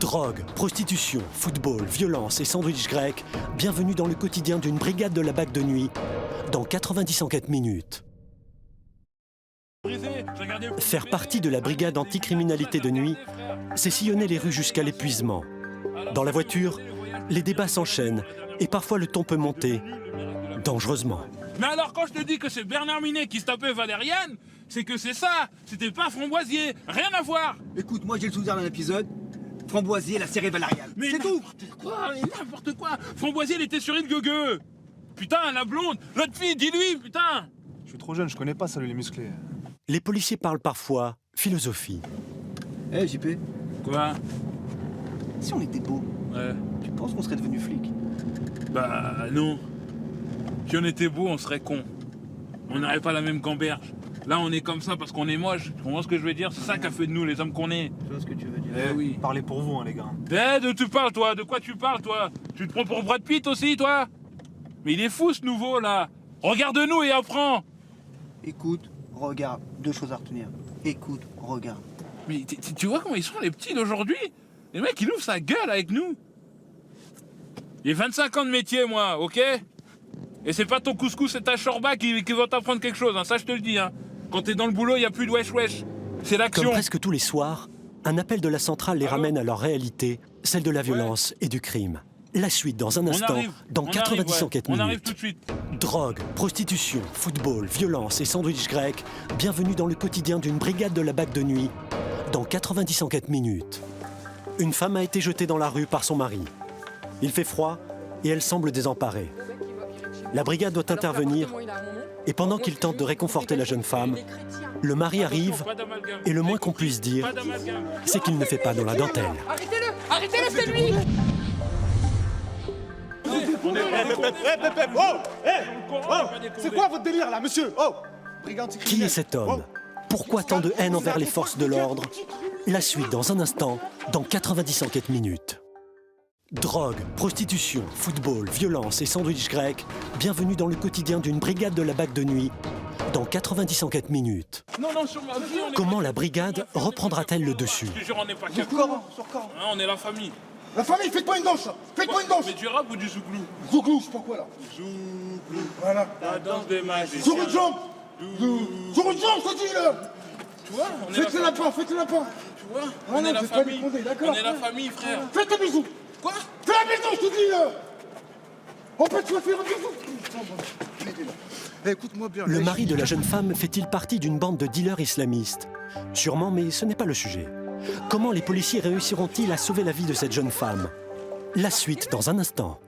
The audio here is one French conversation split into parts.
Drogue, prostitution, football, violence et sandwich grec, bienvenue dans le quotidien d'une brigade de la BAC de nuit, dans 90 enquêtes minutes. Faire partie de la brigade anticriminalité de nuit, c'est sillonner les rues jusqu'à l'épuisement. Dans la voiture, les débats s'enchaînent et parfois le ton peut monter, dangereusement. Mais alors quand je te dis que c'est Bernard Minet qui se tapait Valériane, c'est que c'est ça, c'était pas Framboisier, rien à voir. Écoute, moi j'ai le souvenir d'un épisode, Framboisier, la série Valériane. Mais c'est tout. N'importe quoi. Framboisier, il était sur une gueugue. Putain, la blonde, l'autre fille, dis-lui, putain. Je suis trop jeune, je connais pas ça, les musclés. Les policiers parlent parfois philosophie. Eh JP, Quoi? si on était beau, Ouais. tu penses qu'on serait devenu flic? Bah non. Si on était beau, on serait con. On n'aurait pas la même gamberge. Là, on est comme ça parce qu'on est moche. Tu comprends ce que je veux dire? C'est ça qui a fait de nous les hommes qu'on est. Je vois ce que tu veux dire. Eh oui. Parlez pour vous, hein, les gars. Eh, de tu parles, toi? De quoi tu parles, toi? Tu te prends pour Brad Pitt aussi, toi? Mais il est fou, ce nouveau, là. Regarde-nous et apprends. Écoute, regarde, deux choses à retenir. Écoute, regarde. Mais tu vois comment ils sont, les petits d'aujourd'hui? Les mecs, ils ouvrent sa gueule avec nous. J'ai 25 ans de métier, moi, ok? Et c'est pas ton couscous et ta shorba qui vont t'apprendre quelque chose, hein, ça je te le dis. Hein. Quand t'es dans le boulot, il n'y a plus de wesh-wesh. C'est l'action. Comme presque tous les soirs, un appel de la centrale les ramène à leur réalité, celle de la violence et du crime. La suite dans un instant, dans 90 enquêtes minutes. On arrive tout de suite. Drogue, prostitution, football, violence et sandwich grec, bienvenue dans le quotidien d'une brigade de la BAC de nuit, dans 90 enquêtes minutes. Une femme a été jetée dans la rue par son mari. Il fait froid et elle semble désemparée. La brigade doit intervenir et pendant qu'il tente de réconforter la jeune femme, le mari arrive et le moins qu'on puisse dire, c'est qu'il ne fait pas dans la dentelle. Arrêtez-le! Arrêtez-le, c'est lui! C'est quoi votre délire, là, monsieur? Oh! Qui est cet homme? Pourquoi tant de haine envers les forces de l'ordre? La suite dans un instant, dans 90 enquêtes minutes. Drogue, prostitution, football, violence et sandwich grec, bienvenue dans le quotidien d'une brigade de la BAC de nuit, dans 90 enquêtes minutes. Non, sur ma vie, on est... Comment la brigade reprendra-t-elle le dessus? Je te jure, on n'est pas Sur quatre. quand? Sur quand? Hein, on est la famille. La famille, faites-moi une danse! Faites-moi une danse! Mais du rap ou du zouglou? Zouglou, je sais pas quoi, là. Zouglou. Voilà. La danse des magiciens. Sur une jambe! Sur une jambe, je te dis, là! Tu vois, on est la Faites le famille. lapin, faites le lapin! Tu vois, Ah on non, est la c'est pas famille. décompté, d'accord. On est la famille, frère. Faites un bisou! Quoi? Fais un bisou, je te dis, là! On peut te faire un bisou! Écoute-moi bien. Le mari de la jeune femme fait-il partie d'une bande de dealers islamistes? Sûrement, mais ce n'est pas le sujet. Comment les policiers réussiront-ils à sauver la vie de cette jeune femme? La suite dans un instant.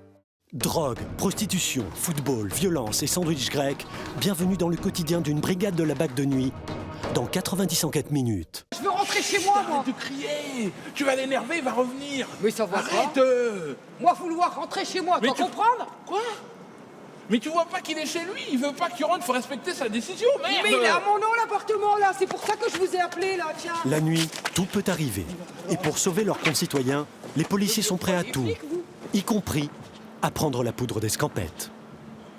Drogue, prostitution, football, violence et sandwich grec, bienvenue dans le quotidien d'une brigade de la BAC de nuit, dans 90 enquêtes minutes. Je veux rentrer chez moi, moi! Arrête de crier. Tu vas l'énerver, il va revenir. Mais ça va pas. Arrête. Moi, vouloir rentrer chez moi, Mais tu tu- comprendre? Quoi? Mais tu vois pas qu'il est chez lui. Il veut pas que tu rentres, faut respecter sa décision, merde. Mais il est à mon nom, l'appartement, là! C'est pour ça que je vous ai appelé, là, tiens! La nuit, tout peut arriver. Et pour sauver leurs concitoyens, les policiers sont prêts à tout, y compris à prendre la poudre d'escampette.